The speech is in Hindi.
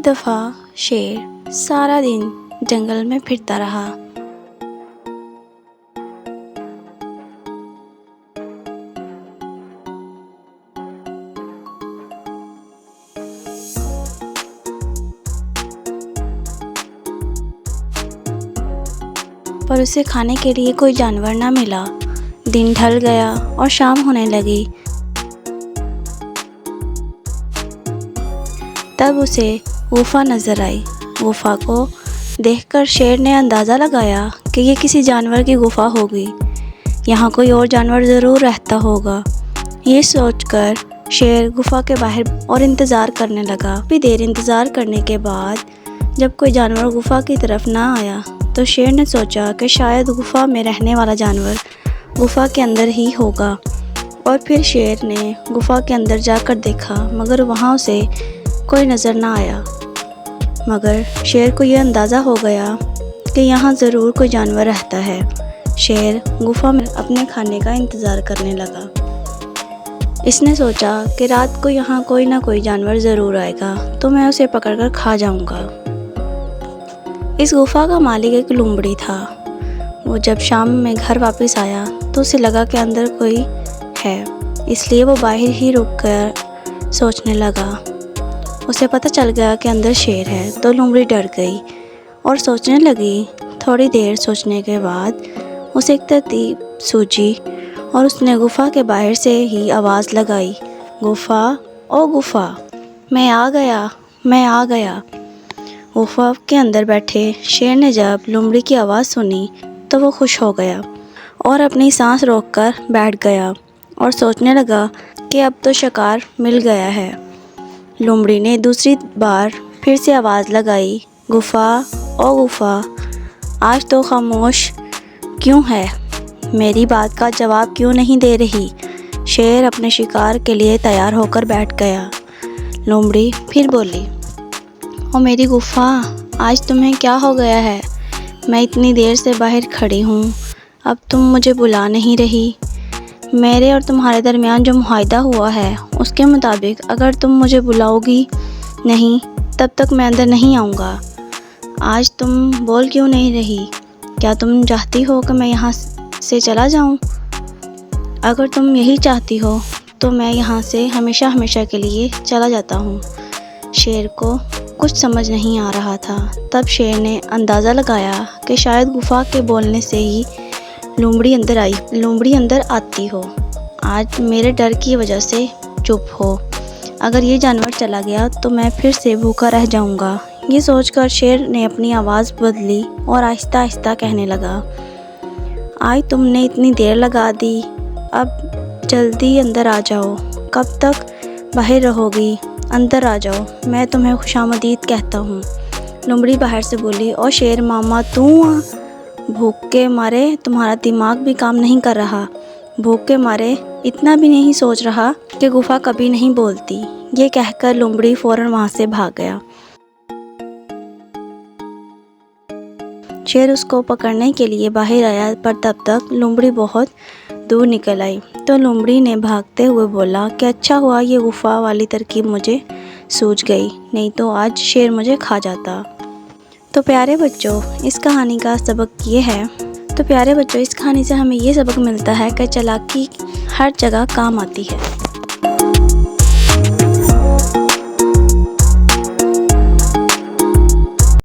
एक दफ़ा शेर सारा दिन जंगल में फिरता रहा। पर उसे खाने के लिए कोई जानवर ना मिला। दिन ढल गया और शाम होने लगी। तब उसे गुफा नज़र आई। गुफा को देखकर शेर ने अंदाज़ा लगाया कि ये किसी जानवर की गुफा होगी। यहाँ कोई और जानवर ज़रूर रहता होगा। ये सोचकर शेर गुफा के बाहर और इंतज़ार करने लगा। काफ़ी देर इंतज़ार करने के बाद जब कोई जानवर गुफा की तरफ ना आया तो शेर ने सोचा कि शायद गुफा में रहने वाला जानवर गुफा के अंदर ही होगा। और फिर शेर ने गुफा के अंदर जाकर देखा, मगर वहाँ उसे कोई नज़र ना आया। मगर शेर को यह अंदाज़ा हो गया कि यहाँ ज़रूर कोई जानवर रहता है। शेर गुफा में अपने खाने का इंतज़ार करने लगा। इसने सोचा कि रात को यहाँ कोई ना कोई जानवर ज़रूर आएगा तो मैं उसे पकड़कर खा जाऊँगा। इस गुफा का मालिक एक लूमड़ी था। वो जब शाम में घर वापस आया तो उसे लगा कि अंदर कोई है, इसलिए वो बाहर ही रुक कर सोचने लगा। उसे पता चल गया कि अंदर शेर है तो लूमड़ी डर गई और सोचने लगी। थोड़ी देर सोचने के बाद उसे एक तरकीब सूझी और उसने गुफा के बाहर से ही आवाज़ लगाई, गुफा ओ गुफा, मैं आ गया, मैं आ गया। गुफा के अंदर बैठे शेर ने जब लूमड़ी की आवाज़ सुनी तो वो खुश हो गया और अपनी सांस रोककर बैठ गया और सोचने लगा कि अब तो शिकार मिल गया है। लूमड़ी ने दूसरी बार फिर से आवाज़ लगाई, गुफा ओ गुफा, आज तो खामोश क्यों है, मेरी बात का जवाब क्यों नहीं दे रही। शेर अपने शिकार के लिए तैयार होकर बैठ गया। लूमड़ी फिर बोली, ओ मेरी गुफा, आज तुम्हें क्या हो गया है? मैं इतनी देर से बाहर खड़ी हूँ, अब तुम मुझे बुला नहीं रही। मेरे और तुम्हारे दरमियान जो मुआहदा हुआ है उसके मुताबिक अगर तुम मुझे बुलाओगी नहीं तब तक मैं अंदर नहीं आऊँगा। आज तुम बोल क्यों नहीं रही? क्या तुम चाहती हो कि मैं यहाँ से चला जाऊँ? अगर तुम यही चाहती हो तो मैं यहाँ से हमेशा हमेशा के लिए चला जाता हूँ। शेर को कुछ समझ नहीं आ रहा था। तब शेर ने अंदाज़ा लगाया कि शायद गुफा के बोलने से ही लूमड़ी अंदर आती हो। आज मेरे डर की वजह से चुप हो। अगर ये जानवर चला गया तो मैं फिर से भूखा रह जाऊंगा। ये सोचकर शेर ने अपनी आवाज़ बदली और आहिस्ता आहिस्ता कहने लगा, आज तुमने इतनी देर लगा दी, अब जल्दी अंदर आ जाओ। कब तक बाहर रहोगी? अंदर आ जाओ, मैं तुम्हें खुशामदीद कहता हूँ। लूमड़ी बाहर से बोली, ओ शेर मामा, तू भूख के मारे तुम्हारा दिमाग भी काम नहीं कर रहा। भूख के मारे इतना भी नहीं सोच रहा कि गुफा कभी नहीं बोलती। ये कहकर लूमड़ी फ़ौरन वहाँ से भाग गया। शेर उसको पकड़ने के लिए बाहर आया, पर तब तक लूमड़ी बहुत दूर निकल आई। तो लूमड़ी ने भागते हुए बोला कि अच्छा हुआ ये गुफा वाली तरकीब मुझे सूझ गई, नहीं तो आज शेर मुझे खा जाता। तो प्यारे बच्चों, इस कहानी का सबक ये है इस कहानी से हमें ये सबक मिलता है कि चालाकी हर जगह काम आती है।